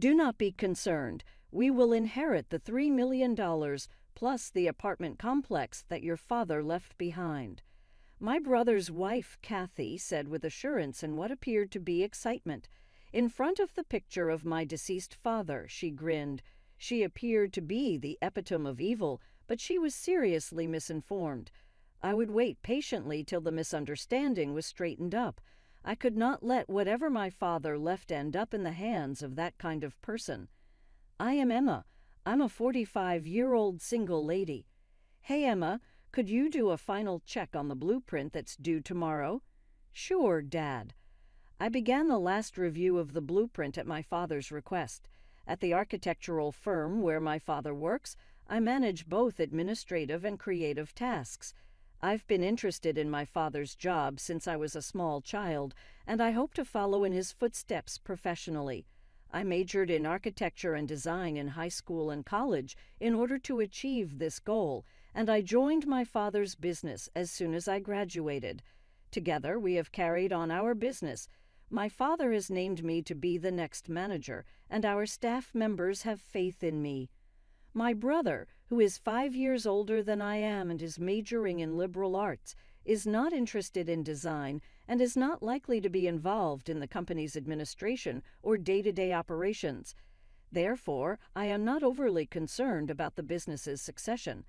Do not be concerned. We will inherit the $3 million plus the apartment complex that your father left behind." My brother's wife, Cathy, said with assurance and what appeared to be excitement. In front of the picture of my deceased father, she grinned. She appeared to be the epitome of evil, but she was seriously misinformed. I would wait patiently till the misunderstanding was straightened up. I could not let whatever my father left end up in the hands of that kind of person. "I am Emma. I'm a 45-year-old single lady." "Hey, Emma, could you do a final check on the blueprint that's due tomorrow?" "Sure, Dad." I began the last review of the blueprint at my father's request. At the architectural firm where my father works, I manage both administrative and creative tasks. I've been interested in my father's job since I was a small child, and I hope to follow in his footsteps professionally. I majored in architecture and design in high school and college in order to achieve this goal, and I joined my father's business as soon as I graduated. Together, we have carried on our business. My father has named me to be the next manager, and our staff members have faith in me. My brother, who is 5 years older than I am and is majoring in liberal arts, is not interested in design and is not likely to be involved in the company's administration or day-to-day operations. Therefore, I am not overly concerned about the business's succession.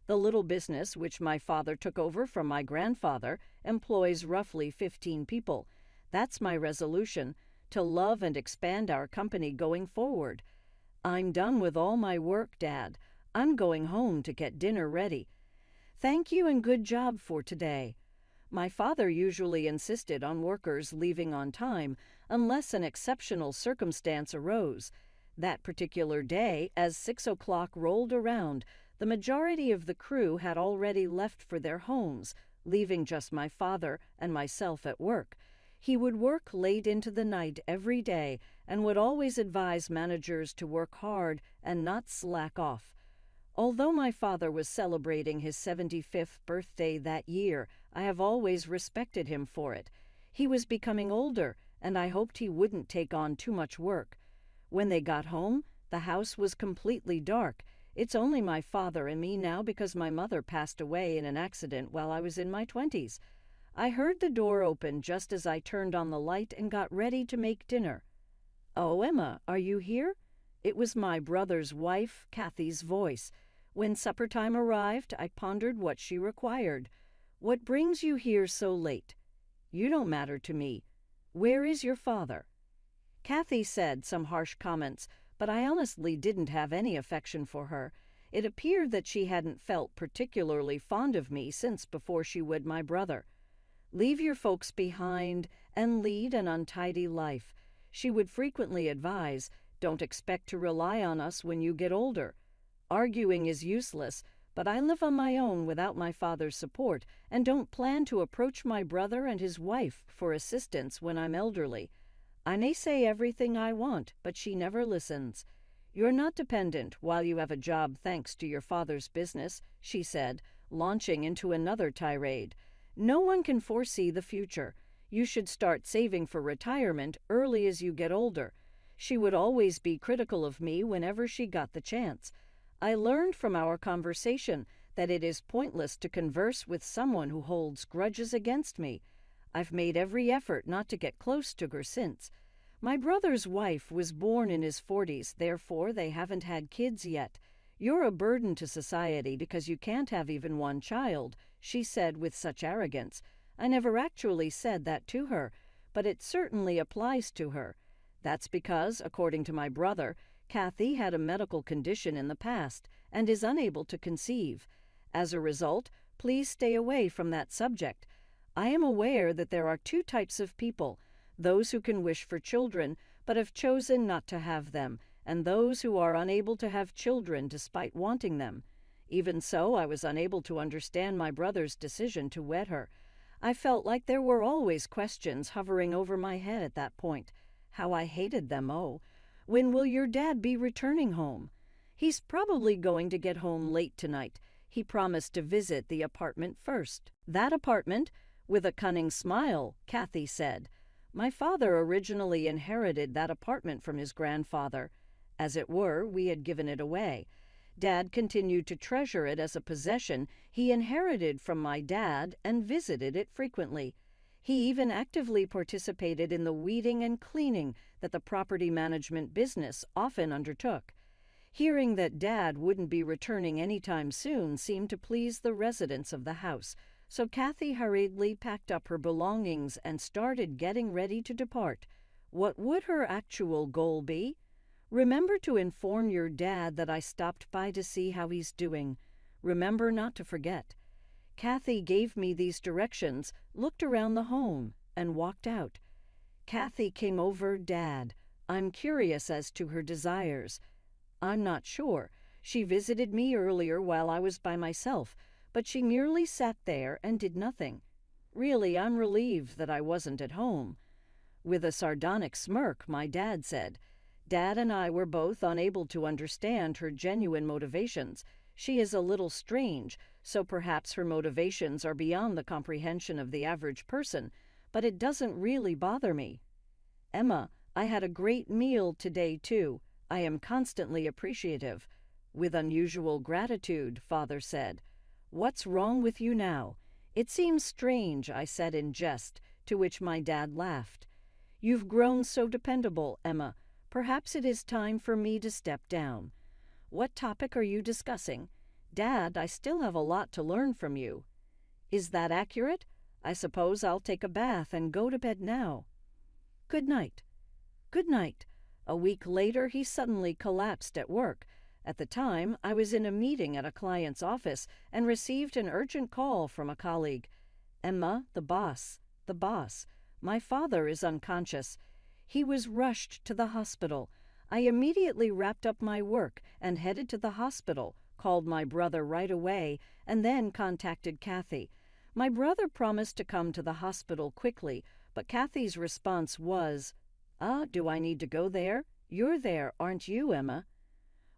The little business, which my father took over from my grandfather, employs roughly 15 people. That's my resolution, to love and expand our company going forward. "I'm done with all my work, Dad. I'm going home to get dinner ready." "Thank you and good job for today." My father usually insisted on workers leaving on time unless an exceptional circumstance arose. That particular day, as 6 o'clock rolled around, the majority of the crew had already left for their homes, leaving just my father and myself at work. He would work late into the night every day and would always advise managers to work hard and not slack off. Although my father was celebrating his 75th birthday that year, I have always respected him for it. He was becoming older, and I hoped he wouldn't take on too much work. When they got home, the house was completely dark. It's only my father and me now because my mother passed away in an accident while I was in my 20s. I heard the door open just as I turned on the light and got ready to make dinner. "Oh, Emma, are you here?" It was my brother's wife, Cathy's voice. When supper time arrived, I pondered what she required. "What brings you here so late?" "You don't matter to me." "Where is your father?" Cathy said some harsh comments, but I honestly didn't have any affection for her. It appeared that she hadn't felt particularly fond of me since before she wed my brother. "Leave your folks behind and lead an untidy life," she would frequently advise. "Don't expect to rely on us when you get older." Arguing is useless, but I live on my own without my father's support and don't plan to approach my brother and his wife for assistance when I'm elderly. I may say everything I want, but she never listens. "You're not dependent while you have a job thanks to your father's business," she said, launching into another tirade. "No one can foresee the future. You should start saving for retirement early as you get older." She would always be critical of me whenever she got the chance. I learned from our conversation that it is pointless to converse with someone who holds grudges against me. I've made every effort not to get close to her since. My brother's wife was born in his 40s, therefore they haven't had kids yet. "You're a burden to society because you can't have even one child," she said with such arrogance. I never actually said that to her, but it certainly applies to her. That's because, according to my brother, Cathy had a medical condition in the past and is unable to conceive. As a result, please stay away from that subject. I am aware that there are two types of people: those who can wish for children but have chosen not to have them, and those who are unable to have children despite wanting them. Even so, I was unable to understand my brother's decision to wed her. I felt like there were always questions hovering over my head at that point. How I hated them, oh. "When will your dad be returning home?" "He's probably going to get home late tonight. He promised to visit the apartment first." "That apartment?" With a cunning smile, Cathy said. My father originally inherited that apartment from his grandfather. As it were, we had given it away. Dad continued to treasure it as a possession he inherited from my dad and visited it frequently. He even actively participated in the weeding and cleaning that the property management business often undertook. Hearing that Dad wouldn't be returning anytime soon seemed to please the residents of the house, so Cathy hurriedly packed up her belongings and started getting ready to depart. What would her actual goal be? Remember to inform your dad that I stopped by to see how he's doing. Remember not to forget. Cathy gave me these directions, looked around the home, and walked out. Cathy came over Dad. I'm curious as to her desires. I'm not sure. She visited me earlier while I was by myself, but she merely sat there and did nothing. Really, I'm relieved that I wasn't at home. With a sardonic smirk, my dad said, Dad and I were both unable to understand her genuine motivations. She is a little strange, so perhaps her motivations are beyond the comprehension of the average person, but it doesn't really bother me. Emma, I had a great meal today, too. I am constantly appreciative. With unusual gratitude, Father said. What's wrong with you now? It seems strange, I said in jest, to which my dad laughed. You've grown so dependable, Emma. Perhaps it is time for me to step down. What topic are you discussing? Dad, I still have a lot to learn from you. Is that accurate? I suppose I'll take a bath and go to bed now. Good night. Good night. A week later, he suddenly collapsed at work. At the time, I was in a meeting at a client's office and received an urgent call from a colleague. Emma, the boss. My father is unconscious. He was rushed to the hospital. I immediately wrapped up my work and headed to the hospital, called my brother right away, and then contacted Cathy. My brother promised to come to the hospital quickly, but Cathy's response was, do I need to go there? You're there, aren't you, Emma?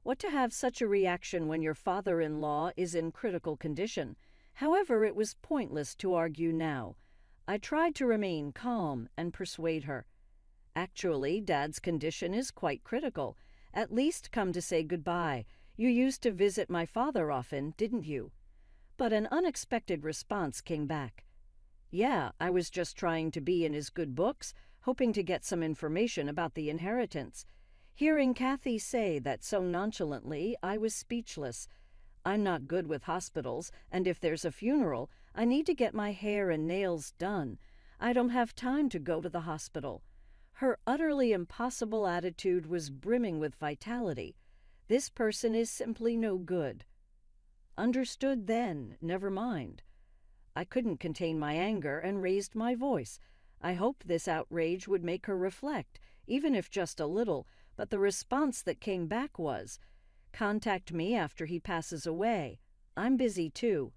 What to have such a reaction when your father-in-law is in critical condition? However, it was pointless to argue now. I tried to remain calm and persuade her. Actually, Dad's condition is quite critical. At least come to say goodbye. You used to visit my father often, didn't you? But an unexpected response came back. Yeah, I was just trying to be in his good books, hoping to get some information about the inheritance. Hearing Cathy say that so nonchalantly, I was speechless. I'm not good with hospitals, and if there's a funeral, I need to get my hair and nails done. I don't have time to go to the hospital. Her utterly impossible attitude was brimming with vitality. This person is simply no good. Understood then, never mind. I couldn't contain my anger and raised my voice. I hoped this outrage would make her reflect, even if just a little, but the response that came back was, "Contact me after he passes away. I'm busy too."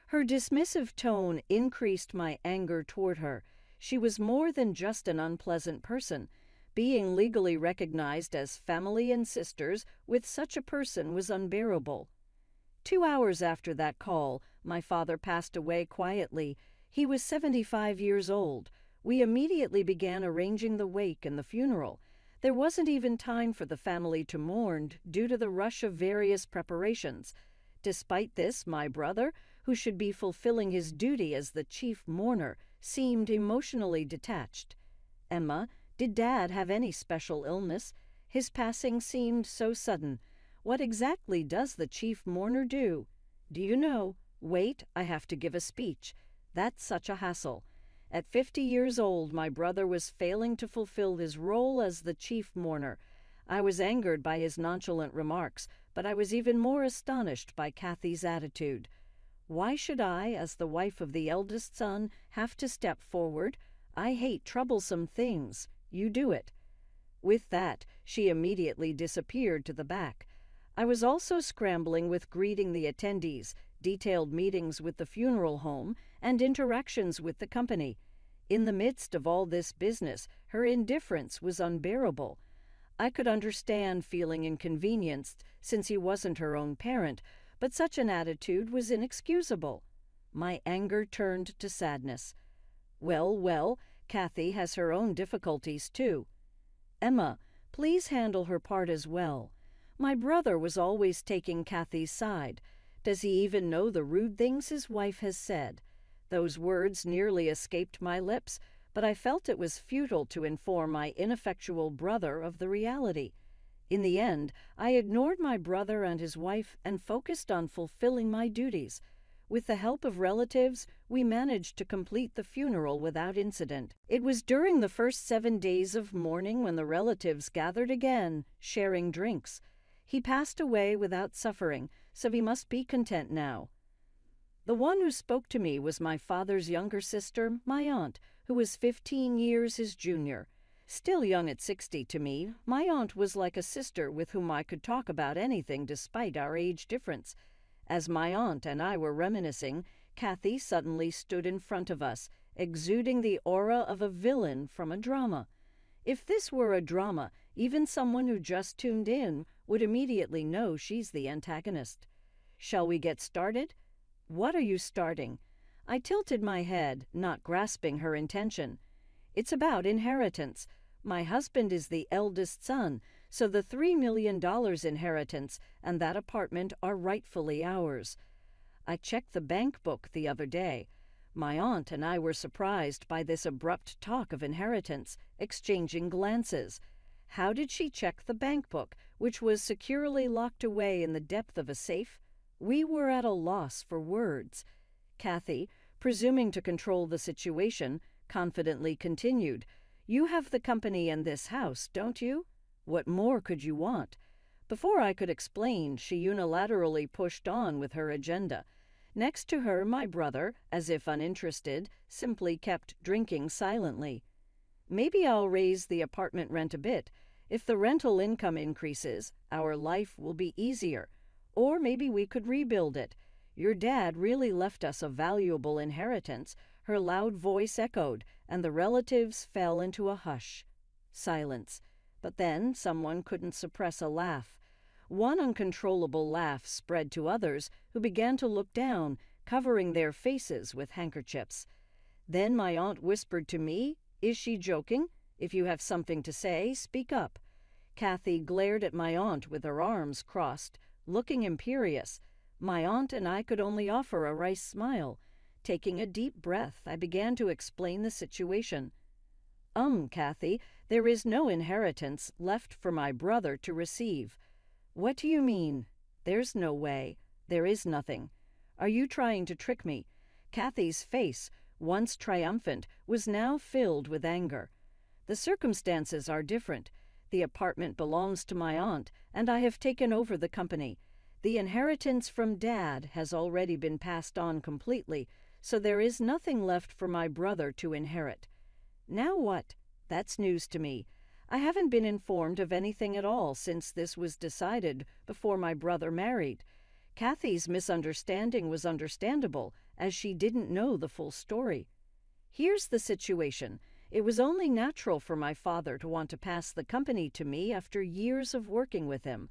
Her dismissive tone increased my anger toward her. She was more than just an unpleasant person. Being legally recognized as family and sisters with such a person was unbearable. 2 hours after that call, my father passed away quietly. He was 75 years old. We immediately began arranging the wake and the funeral. There wasn't even time for the family to mourn due to the rush of various preparations. Despite this, my brother, who should be fulfilling his duty as the chief mourner, seemed emotionally detached. Emma, did Dad have any special illness? His passing seemed so sudden. What exactly does the chief mourner do? Do you know? Wait, I have to give a speech. That's such a hassle. At 50 years old, my brother was failing to fulfill his role as the chief mourner. I was angered by his nonchalant remarks, but I was even more astonished by Cathy's attitude. Why should I, as the wife of the eldest son, have to step forward? I hate troublesome things. You do it. With that, she immediately disappeared to the back. I was also scrambling with greeting the attendees, detailed meetings with the funeral home, and interactions with the company. In the midst of all this business, her indifference was unbearable. I could understand feeling inconvenienced since he wasn't her own parent, but such an attitude was inexcusable. My anger turned to sadness. Well, Cathy has her own difficulties, too. Emma, please handle her part as well. My brother was always taking Cathy's side. Does he even know the rude things his wife has said? Those words nearly escaped my lips, but I felt it was futile to inform my ineffectual brother of the reality. In the end, I ignored my brother and his wife and focused on fulfilling my duties. With the help of relatives, we managed to complete the funeral without incident. It was during the first 7 days of mourning when the relatives gathered again, sharing drinks. He passed away without suffering, so he must be content now. The one who spoke to me was my father's younger sister, my aunt, who was 15 years his junior. Still young at 60 to me, my aunt was like a sister with whom I could talk about anything despite our age difference. As my aunt and I were reminiscing, Cathy suddenly stood in front of us, exuding the aura of a villain from a drama. If this were a drama, even someone who just tuned in would immediately know she's the antagonist. Shall we get started? What are you starting? I tilted my head, not grasping her intention. It's about inheritance. My husband is the eldest son, so the $3 million inheritance and that apartment are rightfully ours. I checked the bank book the other day. My aunt and I were surprised by this abrupt talk of inheritance, exchanging glances. How did she check the bank book, which was securely locked away in the depth of a safe? We were at a loss for words. Cathy, presuming to control the situation, confidently continued, "You have the company in this house, don't you? What more could you want?" Before I could explain, she unilaterally pushed on with her agenda. Next to her, my brother, as if uninterested, simply kept drinking silently. "Maybe I'll raise the apartment rent a bit. If the rental income increases, our life will be easier. Or maybe we could rebuild it. Your dad really left us a valuable inheritance." Her loud voice echoed, and the relatives fell into a hush. Silence. But then someone couldn't suppress a laugh. One uncontrollable laugh spread to others, who began to look down, covering their faces with handkerchiefs. Then my aunt whispered to me, "Is she joking? If you have something to say, speak up." Cathy glared at my aunt with her arms crossed, looking imperious. My aunt and I could only offer a wry smile. Taking a deep breath, I began to explain the situation. Cathy, there is no inheritance left for my brother to receive." "What do you mean?" "There's no way. There is nothing. Are you trying to trick me?" Cathy's face, once triumphant, was now filled with anger. "The circumstances are different. The apartment belongs to my aunt, and I have taken over the company. The inheritance from Dad has already been passed on completely, so there is nothing left for my brother to inherit." "Now what?" "That's news to me. I haven't been informed of anything at all since this was decided before my brother married. Cathy's misunderstanding was understandable, as she didn't know the full story. Here's the situation. It was only natural for my father to want to pass the company to me after years of working with him.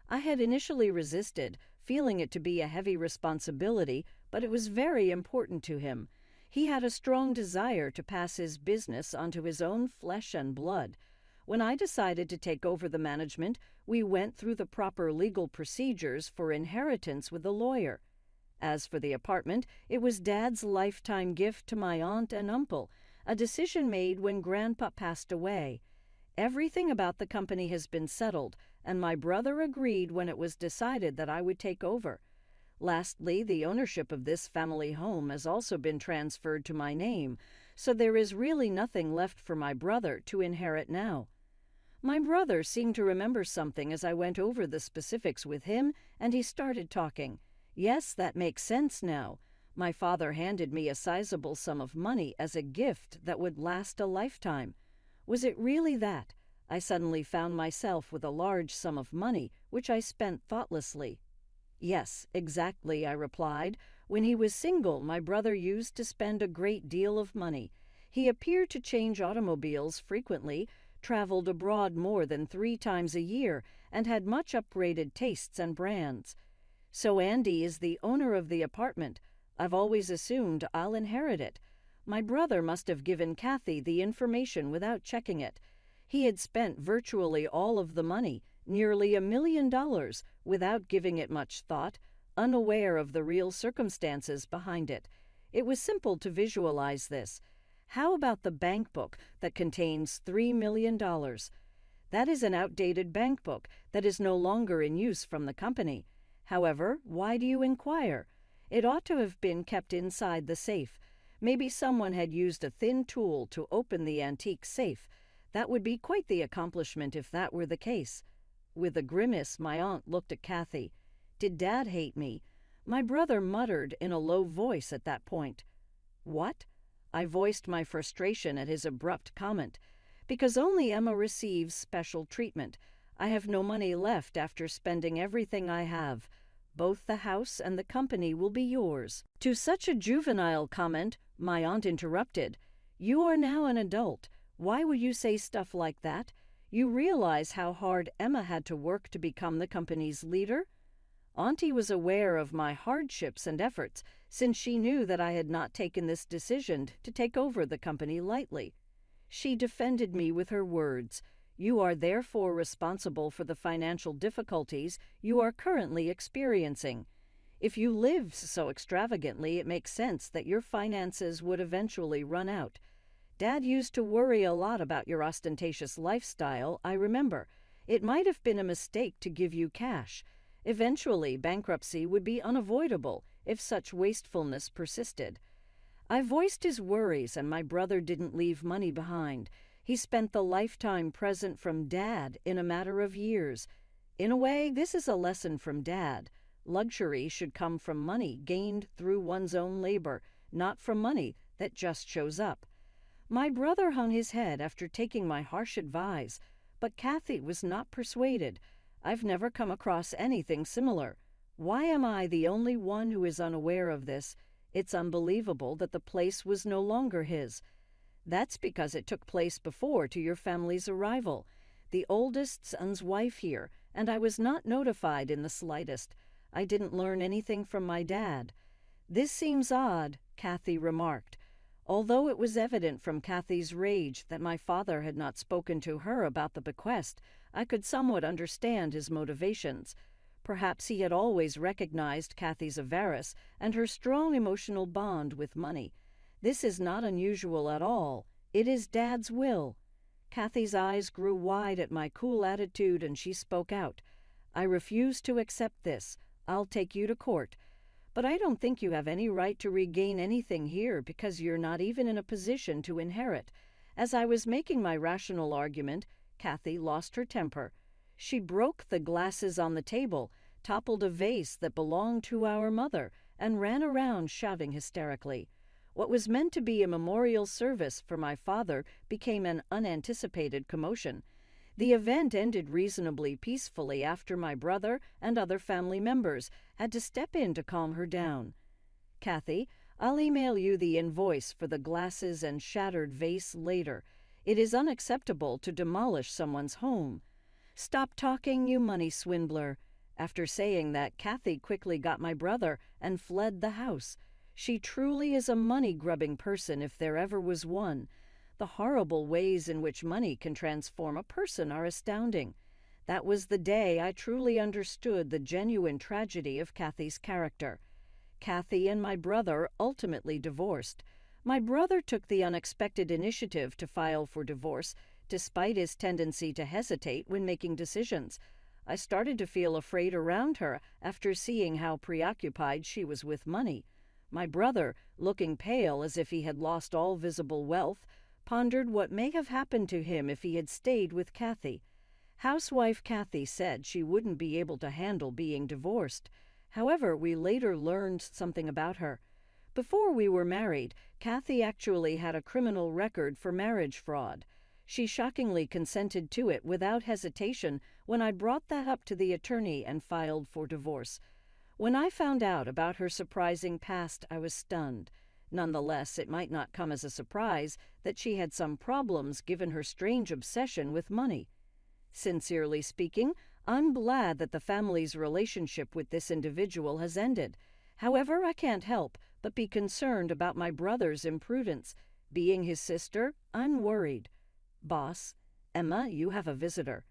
I had initially resisted, feeling it to be a heavy responsibility, but it was very important to him. He had a strong desire to pass his business onto his own flesh and blood. When I decided to take over the management, we went through the proper legal procedures for inheritance with a lawyer. As for the apartment, it was Dad's lifetime gift to my aunt and uncle, a decision made when Grandpa passed away. Everything about the company has been settled, and my brother agreed when it was decided that I would take over. Lastly, the ownership of this family home has also been transferred to my name, so there is really nothing left for my brother to inherit now. My brother seemed to remember something as I went over the specifics with him, and he started talking. Yes, that makes sense now. My father handed me a sizable sum of money as a gift that would last a lifetime. Was it really that? I suddenly found myself with a large sum of money, which I spent thoughtlessly. Yes, exactly, I replied. When he was single, my brother used to spend a great deal of money. He appeared to change automobiles frequently, traveled abroad more than 3 times a year, and had much upgraded tastes and brands. So Andy is the owner of the apartment. I've always assumed I'll inherit it. My brother must have given Cathy the information without checking it. He had spent virtually all of the money, nearly $1 million, without giving it much thought, unaware of the real circumstances behind it. It was simple to visualize this. How about the bank book that contains $3 million? That is an outdated bank book that is no longer in use from the company. However, why do you inquire? It ought to have been kept inside the safe. Maybe someone had used a thin tool to open the antique safe. That would be quite the accomplishment if that were the case. With a grimace, my aunt looked at Cathy. Did Dad hate me? My brother muttered in a low voice at that point. What? I voiced my frustration at his abrupt comment. Because only Emma receives special treatment. I have no money left after spending everything I have. Both the house and the company will be yours. To such a juvenile comment, my aunt interrupted. You are now an adult. Why would you say stuff like that? You realize how hard Emma had to work to become the company's leader? Auntie was aware of my hardships and efforts, since she knew that I had not taken this decision to take over the company lightly. She defended me with her words. You are therefore responsible for the financial difficulties you are currently experiencing. If you live so extravagantly, it makes sense that your finances would eventually run out. Dad used to worry a lot about your ostentatious lifestyle, I remember. It might have been a mistake to give you cash. Eventually, bankruptcy would be unavoidable if such wastefulness persisted. I voiced his worries, and my brother didn't leave money behind. He spent the lifetime present from Dad in a matter of years. In a way, this is a lesson from Dad. Luxury should come from money gained through one's own labor, not from money that just shows up. My brother hung his head after taking my harsh advice, but Cathy was not persuaded. I've never come across anything similar. Why am I the only one who is unaware of this? It's unbelievable that the place was no longer his. That's because it took place before to your family's arrival. The oldest son's wife here, and I was not notified in the slightest. I didn't learn anything from my dad. This seems odd, Cathy remarked. Although it was evident from Cathy's rage that my father had not spoken to her about the bequest, I could somewhat understand his motivations. Perhaps he had always recognized Cathy's avarice and her strong emotional bond with money. This is not unusual at all. It is Dad's will. Cathy's eyes grew wide at my cool attitude, and she spoke out. I refuse to accept this. I'll take you to court. But I don't think you have any right to regain anything here because you're not even in a position to inherit. As I was making my rational argument, Cathy lost her temper. She broke the glasses on the table, toppled a vase that belonged to our mother, and ran around shouting hysterically. What was meant to be a memorial service for my father became an unanticipated commotion. The event ended reasonably peacefully after my brother and other family members had to step in to calm her down. Cathy, I'll email you the invoice for the glasses and shattered vase later. It is unacceptable to demolish someone's home. Stop talking, you money swindler. After saying that, Cathy quickly got my brother and fled the house. She truly is a money-grubbing person if there ever was one. The horrible ways in which money can transform a person are astounding. That was the day I truly understood the genuine tragedy of Cathy's character. Cathy and my brother ultimately divorced. My brother took the unexpected initiative to file for divorce, despite his tendency to hesitate when making decisions. I started to feel afraid around her after seeing how preoccupied she was with money. My brother, looking pale as if he had lost all visible wealth, pondered what may have happened to him if he had stayed with Cathy. Housewife Cathy said she wouldn't be able to handle being divorced. However, we later learned something about her. Before we were married, Cathy actually had a criminal record for marriage fraud. She shockingly consented to it without hesitation when I brought that up to the attorney and filed for divorce. When I found out about her surprising past, I was stunned. Nonetheless, it might not come as a surprise that she had some problems given her strange obsession with money. Sincerely speaking, I'm glad that the family's relationship with this individual has ended. However, I can't help but be concerned about my brother's imprudence. Being his sister, I'm worried. Boss, Emma, you have a visitor.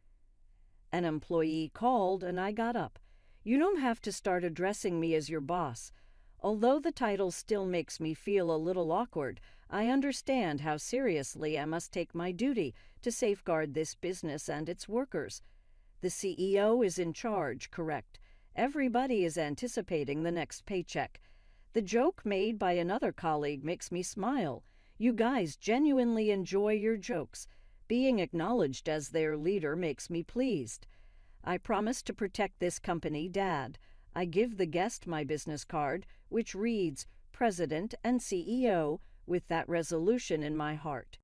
An employee called and I got up. You don't have to start addressing me as your boss. Although the title still makes me feel a little awkward, I understand how seriously I must take my duty to safeguard this business and its workers. The CEO is in charge, correct? Everybody is anticipating the next paycheck. The joke made by another colleague makes me smile. You guys genuinely enjoy your jokes. Being acknowledged as their leader makes me pleased. I promise to protect this company, Dad. I give the guest my business card, which reads President and CEO, with that resolution in my heart.